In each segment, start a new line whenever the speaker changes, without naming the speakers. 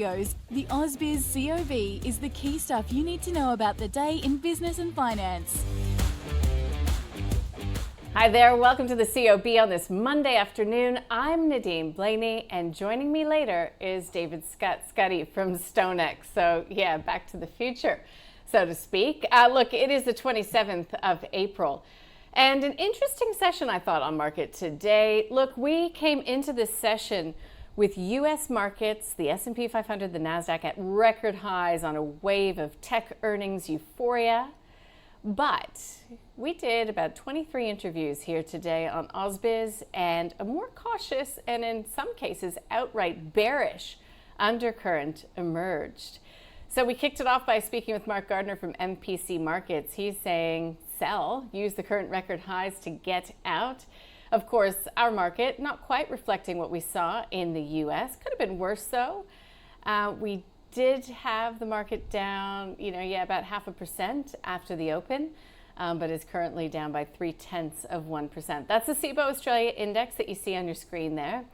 Studios, the AusBiz COB is the key stuff you need to know about the day in business and finance.
Hi there, welcome to the COB on this Monday afternoon. I'm Nadine Blaney, and joining me later is David Scuddy from StoneX. So yeah, back to the future, so to speak. Look, it is the 27th of April. And an interesting session, I thought, on market today. Look, we came into this session with U.S. markets, the S&P 500, the NASDAQ at record highs on a wave of tech earnings euphoria. But we did about 23 interviews here today on AusBiz, and a more cautious and in some cases outright bearish undercurrent emerged. So we kicked it off by speaking with Mark Gardner from MPC Markets. He's saying sell, use the current record highs to get out. Of course, our market not quite reflecting what we saw in the U.S. Could have been worse though. We did have the market down, about 0.5% after the open, but is currently down by 0.3%. That's the COB Australia index that you see on your screen there.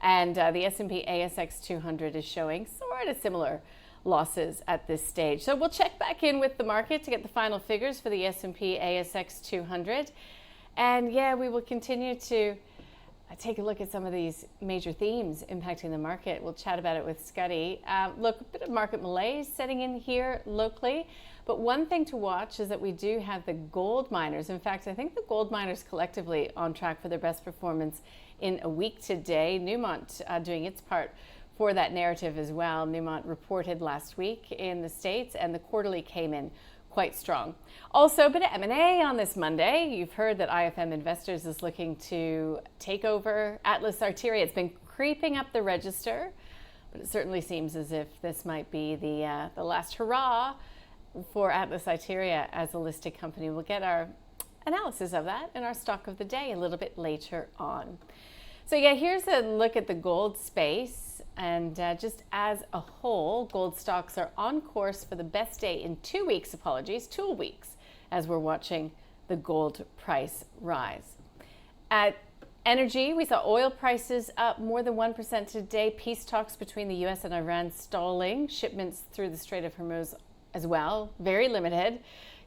And the S&P ASX 200 is showing sort of similar losses at this stage. So we'll check back in with the market to get the final figures for the S&P ASX 200. And yeah, we will continue to take a look at some of these major themes impacting the market. We'll chat about it with Scuddy. Look, a bit of market malaise setting in here locally. But one thing to watch is that we do have the gold miners. In fact, I think the gold miners collectively on track for their best performance in a week today. Newmont doing its part for that narrative as well. Newmont reported last week in the States, and the quarterly came in quite strong. Also, a bit of M&A on this Monday. You've heard that IFM Investors is looking to take over Atlas Arteria. It's been creeping up the register, but it certainly seems as if this might be the last hurrah for Atlas Arteria as a listed company. We'll get our analysis of that in our stock of the day a little bit later on. So yeah, here's a look at the gold space. And just as a whole, gold stocks are on course for the best day in 2 weeks, 2 weeks, as we're watching the gold price rise. At energy, we saw oil prices up more than 1% today. Peace talks between the U.S. and Iran stalling. Shipments through the Strait of Hormuz as well, very limited,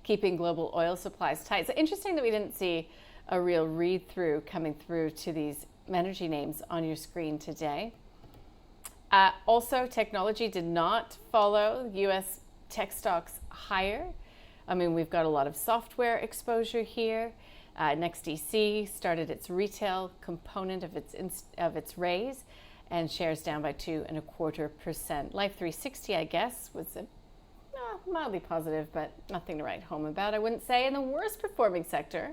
keeping global oil supplies tight. So interesting that we didn't see a real read-through coming through to these energy names on your screen today. Also, technology did not follow U.S. tech stocks higher. I mean, we've got a lot of software exposure here. NextDC started its retail component of its raise, and shares down by 2.25%. Life 360, I guess, was mildly positive, but nothing to write home about, I wouldn't say. And the worst performing sector,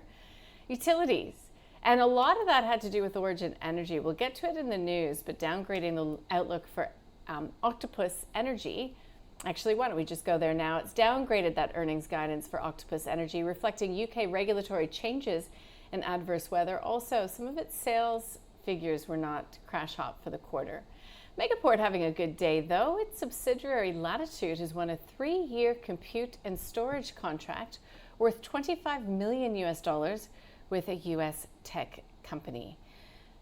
utilities. And a lot of that had to do with Origin Energy. We'll get to it in the news, but downgrading the outlook for Octopus Energy. Actually, why don't we just go there now? It's downgraded that earnings guidance for Octopus Energy, reflecting UK regulatory changes and adverse weather. Also, some of its sales figures were not crash hot for the quarter. Megaport having a good day, though. Its subsidiary Latitude has won a 3-year compute and storage contract worth $25 million with a U.S. tech company.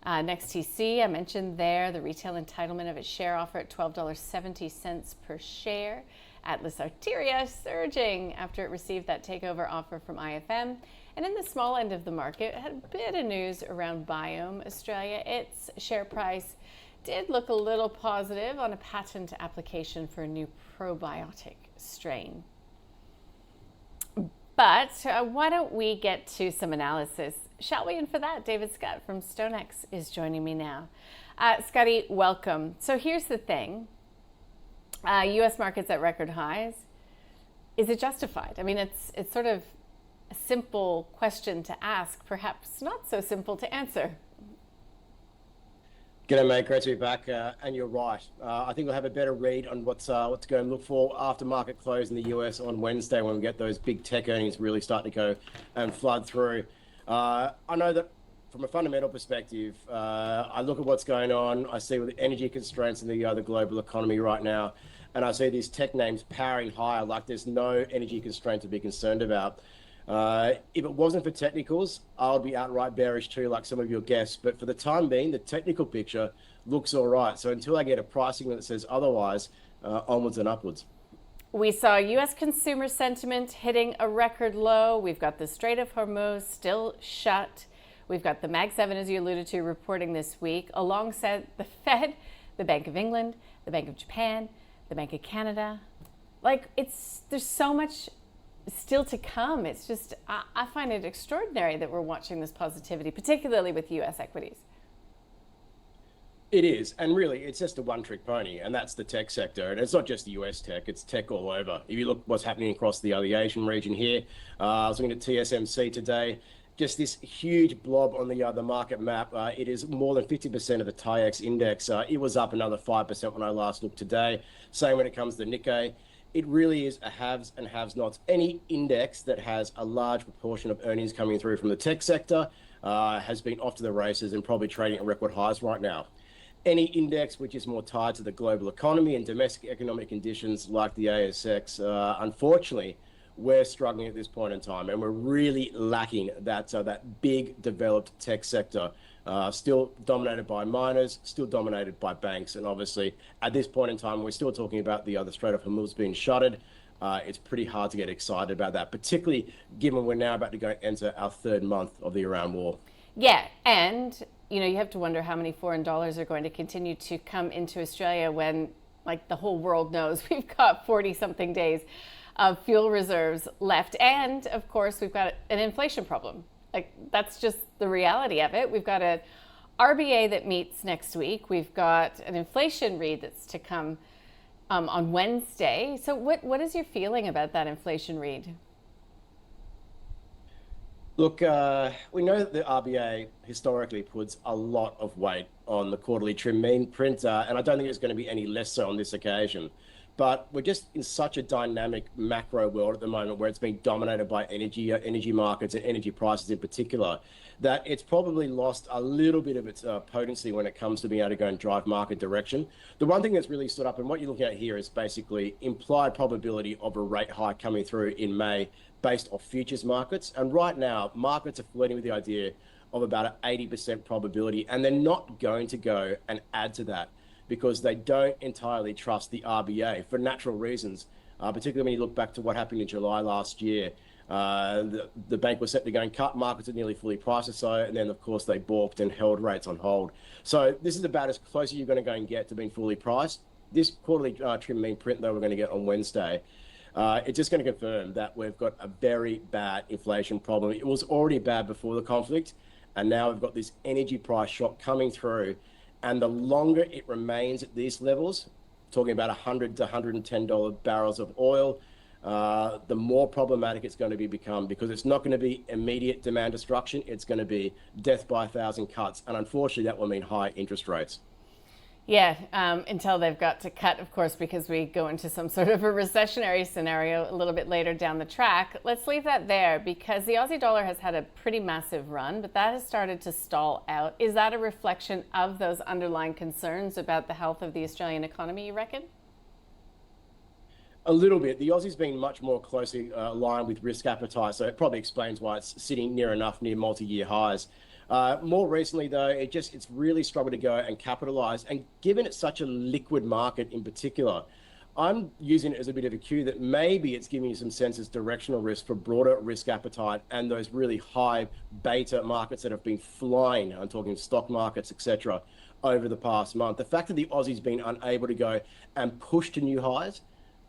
NextDC, I mentioned there, the retail entitlement of its share offer at $12.70 per share. Atlas Arteria surging after it received that takeover offer from IFM. And in the small end of the market, it had a bit of news around Biome Australia. Its share price did look a little positive on a patent application for a new probiotic strain. But why don't we get to some analysis, shall we? And for that, David Scott from StoneX is joining me now. Scotty, welcome. So here's the thing. U.S. markets at record highs. Is it justified? I mean, it's sort of a simple question to ask, perhaps not so simple to answer.
G'day, mate. Great to be back. And you're right. I think we'll have a better read on what's going to look for after market close in the US on Wednesday when we get those big tech earnings really start to go and flood through. I know that from a fundamental perspective, I look at what's going on. I see with the energy constraints in the global economy right now, and I see these tech names powering higher like there's no energy constraint to be concerned about. If it wasn't for technicals, I would be outright bearish too, like some of your guests. But for the time being, the technical picture looks all right. So until I get a pricing that says otherwise, onwards and upwards.
We saw U.S. consumer sentiment hitting a record low. We've got the Strait of Hormuz still shut. We've got the Mag 7, as you alluded to, reporting this week, alongside the Fed, the Bank of England, the Bank of Japan, the Bank of Canada. There's so much still to come. It's just, I find it extraordinary that we're watching this positivity, particularly with U.S. equities.
It is, and really, it's just a one-trick pony, and that's the tech sector. And it's not just the US tech; it's tech all over. If you look what's happening across the Asian region here, I was looking at TSMC today. Just this huge blob on the market map. It is more than 50% of the TAIEX index. It was up another 5% when I last looked today. Same when it comes to Nikkei. It really is a haves and have-nots. Any index that has a large proportion of earnings coming through from the tech sector has been off to the races and probably trading at record highs right now. Any index which is more tied to the global economy and domestic economic conditions like the ASX, unfortunately, we're struggling at this point in time, and we're really lacking that big developed tech sector, still dominated by miners, still dominated by banks, and obviously at this point in time, we're still talking about the Strait of Hormuz being shuttered. It's pretty hard to get excited about that, particularly given we're now about to go enter our third month of the Iran war.
Yeah, and you have to wonder how many foreign dollars are going to continue to come into Australia when, the whole world knows we've got 40-something days of fuel reserves left. And, of course, we've got an inflation problem. That's just the reality of it. We've got an RBA that meets next week. We've got an inflation read that's to come on Wednesday. So what is your feeling about that inflation read?
Look, we know that the RBA historically puts a lot of weight on the quarterly trim mean print, and I don't think it's going to be any less so on this occasion. But we're just in such a dynamic macro world at the moment where it's being dominated by energy markets and energy prices in particular, that it's probably lost a little bit of its potency when it comes to being able to go and drive market direction. The one thing that's really stood up, and what you're looking at here, is basically implied probability of a rate hike coming through in May based off futures markets. And right now, markets are flirting with the idea of about an 80% probability, and they're not going to go and add to that because they don't entirely trust the RBA for natural reasons, particularly when you look back to what happened in July last year. The bank was set to go and cut, markets are nearly fully priced or so, and then of course they balked and held rates on hold. So this is about as close as you're going to go and get to being fully priced. This quarterly trim mean print, though, we're going to get on Wednesday, it's just going to confirm that we've got a very bad inflation problem. It was already bad before the conflict, and now we've got this energy price shock coming through. And the longer it remains at these levels, talking about $100 to $110 barrels of oil, the more problematic it's going to become, because it's not going to be immediate demand destruction. It's going to be death by 1,000 cuts. And unfortunately, that will mean high interest rates.
Yeah, until they've got to cut, of course, because we go into some sort of a recessionary scenario a little bit later down the track. Let's leave that there, because the Aussie dollar has had a pretty massive run, but that has started to stall out. Is that a reflection of those underlying concerns about the health of the Australian economy, you reckon?
A little bit. The Aussie's been much more closely aligned with risk appetite, so it probably explains why it's sitting near multi-year highs. More recently, though, it's really struggled to go and capitalize. And given it's such a liquid market in particular, I'm using it as a bit of a cue that maybe it's giving you some sense as directional risk for broader risk appetite and those really high beta markets that have been flying. I'm talking stock markets, etc., over the past month. The fact that the Aussie's been unable to go and push to new highs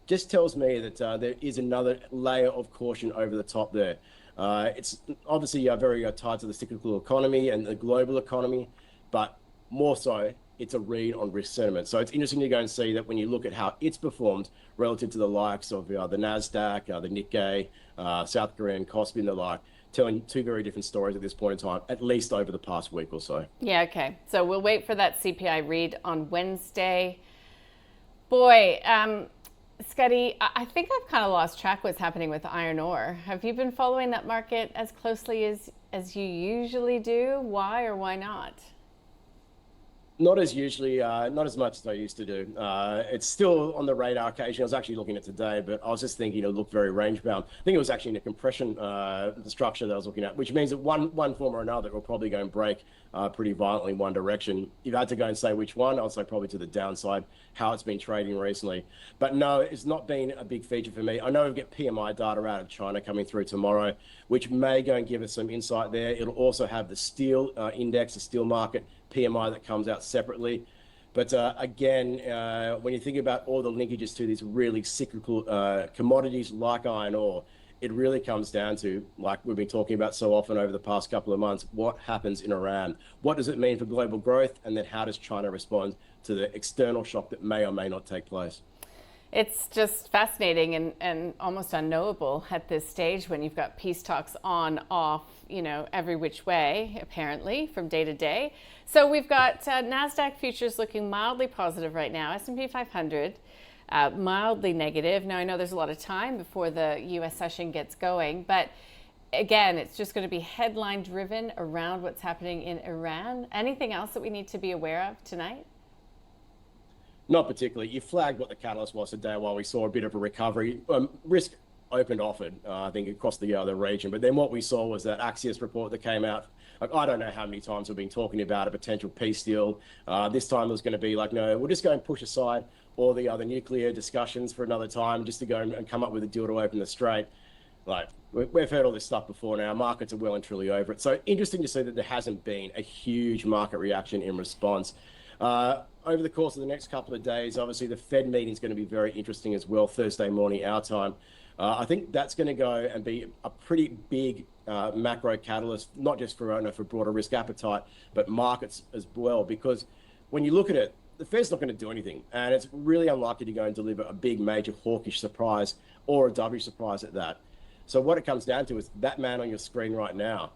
just tells me that there is another layer of caution over the top there. It's obviously very tied to the cyclical economy and the global economy, but more so, it's a read on risk sentiment. So it's interesting to go and see that when you look at how it's performed relative to the likes of the NASDAQ, the Nikkei, South Korean KOSPI and the like, telling two very different stories at this point in time, at least over the past week or so.
Yeah, okay. So we'll wait for that CPI read on Wednesday. Boy, Scotty, I think I've kind of lost track what's happening with iron ore. Have you been following that market as closely as you usually do? Why or why not?
Not as usually, not as much as I used to do. It's still on the radar occasionally. I was actually looking at it today, but I was just thinking it looked very range bound. I think it was actually in a compression structure that I was looking at, which means that one form or another will probably go and break pretty violently in one direction. If I had to go and say which one, I'd say probably to the downside, how it's been trading recently. But no, it's not been a big feature for me. I know we'll get PMI data out of China coming through tomorrow, which may go and give us some insight there. It'll also have the steel index, the steel market PMI that comes out separately. But again, when you think about all the linkages to these really cyclical commodities like iron ore, it really comes down to, like we've been talking about so often over the past couple of months, what happens in Iran? What does it mean for global growth? And then how does China respond to the external shock that may or may not take place?
It's just fascinating and almost unknowable at this stage when you've got peace talks on, off, every which way, apparently, from day to day. So we've got NASDAQ futures looking mildly positive right now, S&P 500 mildly negative. Now, I know there's a lot of time before the U.S. session gets going, but again, it's just going to be headline driven around what's happening in Iran. Anything else that we need to be aware of tonight?
Not particularly. You flagged what the catalyst was today while we saw a bit of a recovery. Risk opened offered, I think, across the region. But then what we saw was that Axios report that came out. I don't know how many times we've been talking about a potential peace deal. This time it was going to be like, no, we'll just go and push aside all the other nuclear discussions for another time, just to go and come up with a deal to open the strait. Like, we've heard all this stuff before now. Markets are well and truly over it. So interesting to see that there hasn't been a huge market reaction in response. Over the course of the next couple of days, obviously the Fed meeting is going to be very interesting as well, Thursday morning, our time. I think that's going to go and be a pretty big macro catalyst, not just for broader risk appetite, but markets as well. Because when you look at it, the Fed's not going to do anything, and it's really unlikely to go and deliver a big, major hawkish surprise or a dovish surprise at that. So what it comes down to is that man on your screen right now.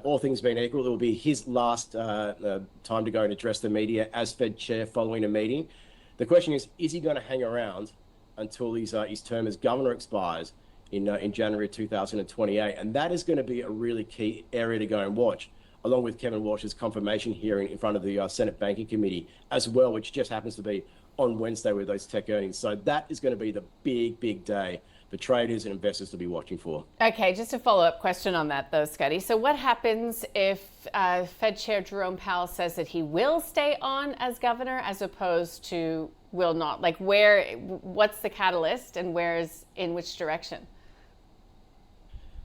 All things being equal, it will be his last time to go and address the media as Fed chair following a meeting. The question is he going to hang around until his term as governor expires in January 2028? And that is going to be a really key area to go and watch, along with Kevin Walsh's confirmation hearing in front of the Senate Banking Committee as well, which just happens to be on Wednesday with those tech earnings. So that is going to be the big, big day for traders and investors to be watching for. Okay,
just a follow-up question on that though, Scotty. So what happens if Fed Chair Jerome Powell says that he will stay on as governor as opposed to will not? Like what's the catalyst and in which direction?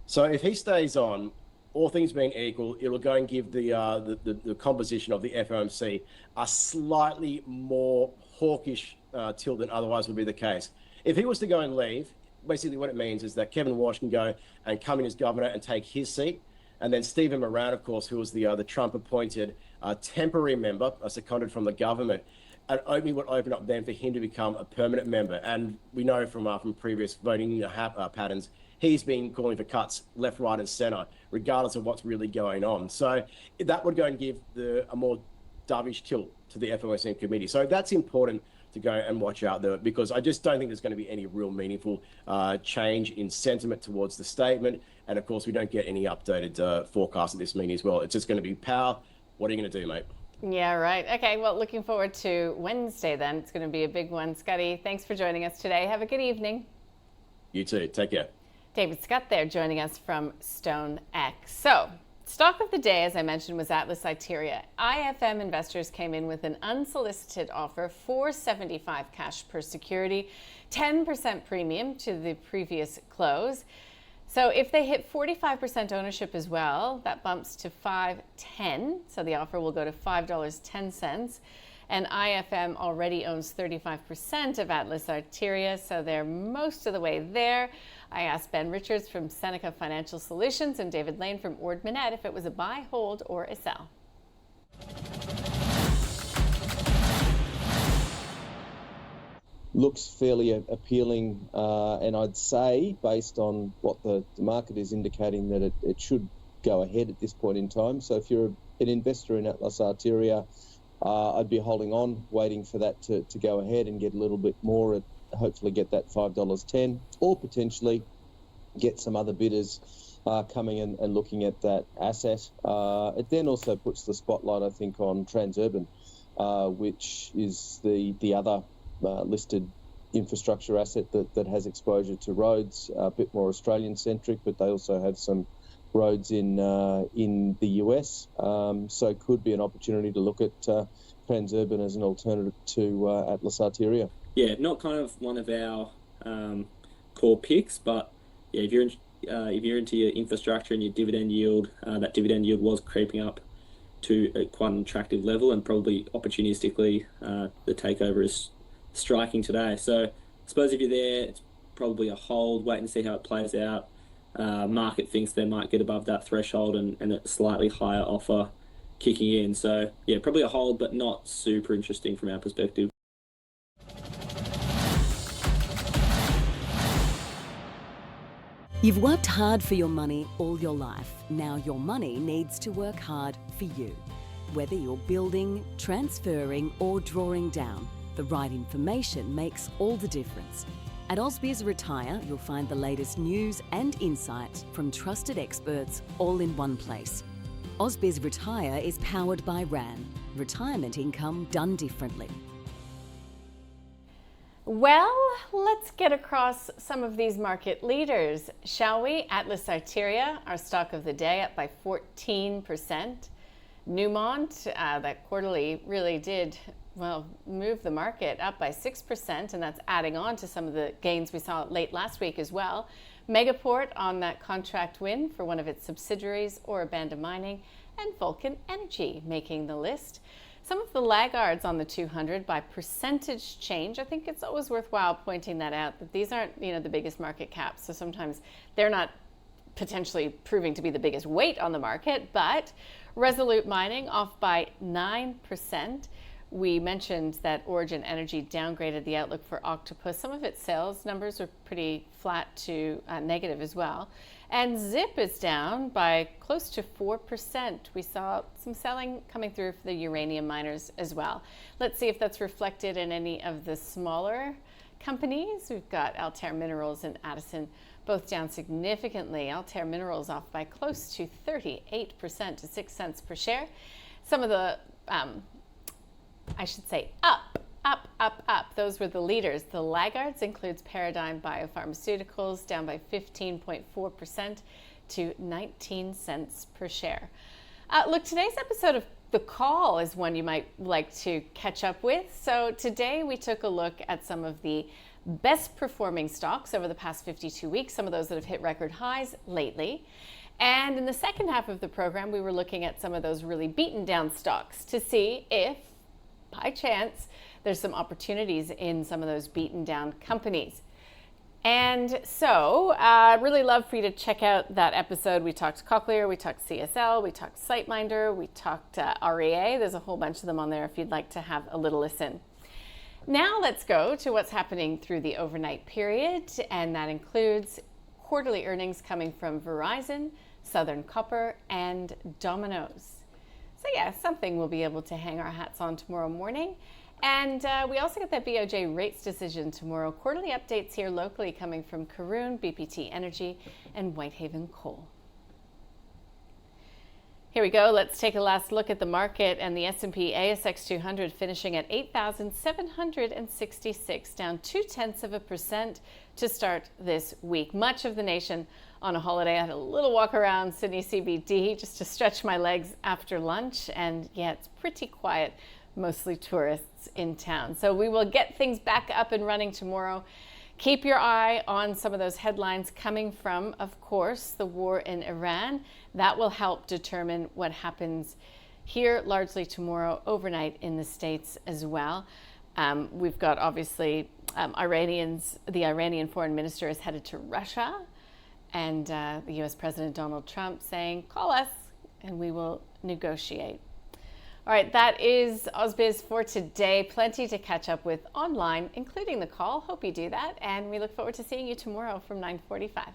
So if he stays on, all things being equal, it'll go and give the composition of the FOMC a slightly more hawkish tilt than otherwise would be the case. If he was to go and leave, basically what it means is that Kevin Walsh can go and come in as governor and take his seat. And then Stephen Moran, of course, who was the Trump-appointed temporary member, seconded from the government, and opening would open up then for him to become a permanent member. And we know from previous voting patterns, he's been calling for cuts left, right, and centre, regardless of what's really going on. So that would go and give a more dovish tilt to the FOMC committee. So that's important to go and watch out there, because I just don't think there's going to be any real meaningful change in sentiment towards the statement. And of course, we don't get any updated forecast at this meeting as well. It's just going to be Powell. What are you going to do, mate?
Yeah, right. Okay, well, looking forward to Wednesday then. It's going to be a big one. Scotty, thanks for joining us today. Have a good evening.
You too. Take care.
David Scott there joining us from StoneX. So, stock of the day, as I mentioned, was Atlas Arteria. IFM investors came in with an unsolicited offer, $4.75 cash per security, 10% premium to the previous close. So if they hit 45% ownership as well, that bumps to $5.10. So the offer will go to $5.10. And IFM already owns 35% of Atlas Arteria, so they're most of the way there. I asked Ben Richards from Seneca Financial Solutions and David Lane from Ord Minnett if it was a buy, hold, or a sell.
Looks fairly appealing, and I'd say, based on what the market is indicating, that it should go ahead at this point in time. So if you're an investor in Atlas Arteria, I'd be holding on, waiting for that to go ahead and get a little bit more, hopefully get that $5.10, or potentially get some other bidders coming in and looking at that asset. It then also puts the spotlight, I think, on Transurban which is the other listed infrastructure asset that has exposure to roads, a bit more Australian-centric, but they also have some roads in the US. So it could be an opportunity to look at Transurban as an alternative to Atlas Arteria.
Yeah, not kind of one of our core picks, but yeah, if you're into your infrastructure and your dividend yield, that dividend yield was creeping up to quite an attractive level, and probably opportunistically the takeover is striking today. So I suppose if you're there, it's probably a hold, wait and see how it plays out. Market thinks they might get above that threshold and a slightly higher offer kicking in. So yeah, probably a hold, but not super interesting from our perspective.
You've worked hard for your money all your life. Now your money needs to work hard for you. Whether you're building, transferring, or drawing down, the right information makes all the difference. At Ausbiz Retire, you'll find the latest news and insights from trusted experts all in one place. Ausbiz Retire is powered by RAN, retirement income done differently.
Well, let's get across some of these market leaders, shall we? Atlas Arteria, our stock of the day, up by 14%. Newmont, that quarterly really did, well, move the market up by 6%, and that's adding on to some of the gains we saw late last week as well. Megaport on that contract win for one of its subsidiaries, or abandoned mining, and Vulcan Energy making the list. Some of the laggards on the 200 by percentage change, I think it's always worthwhile pointing that out, that these aren't, the biggest market caps. So sometimes they're not potentially proving to be the biggest weight on the market, but Resolute Mining off by 9%. We mentioned that Origin Energy downgraded the outlook for Octopus. Some of its sales numbers are pretty flat to negative as well. And Zip is down by close to 4%. We saw some selling coming through for the uranium miners as well. Let's see if that's reflected in any of the smaller companies. We've got Altair Minerals and Addison both down significantly. Altair Minerals off by close to 38% to 6 cents per share. Some of the I should say up. Those were the leaders. The laggards includes Paradigm Biopharmaceuticals, down by 15.4% to 19 cents per share. Look, today's episode of The Call is one you might like to catch up with. So today we took a look at some of the best performing stocks over the past 52 weeks, some of those that have hit record highs lately. And in the second half of the program, we were looking at some of those really beaten down stocks to see if, by chance, there's some opportunities in some of those beaten down companies. And so I'd really love for you to check out that episode. We talked Cochlear, we talked CSL, we talked SiteMinder, we talked REA. There's a whole bunch of them on there if you'd like to have a little listen. Now let's go to what's happening through the overnight period, and that includes quarterly earnings coming from Verizon, Southern Copper, and Domino's. So yeah, something we'll be able to hang our hats on tomorrow morning. And we also get that BOJ rates decision tomorrow. Quarterly updates here locally coming from Karoon, BPT Energy, and Whitehaven Coal. Here we go. Let's take a last look at the market, and the S&P ASX 200 finishing at 8,766, down 0.2% to start this week. Much of the nation on a holiday. I had a little walk around Sydney CBD just to stretch my legs after lunch, and yeah, it's pretty quiet. Mostly tourists in town. So we will get things back up and running tomorrow. Keep your eye on some of those headlines coming from, of course, the war in Iran. That will help determine what happens here largely tomorrow overnight in the States as well. We've got obviously the Iranian foreign minister is headed to Russia, and the US President Donald Trump saying, call us and we will negotiate. All right, that is Ausbiz for today. Plenty to catch up with online, including The Call. Hope you do that, and we look forward to seeing you tomorrow from 9:45.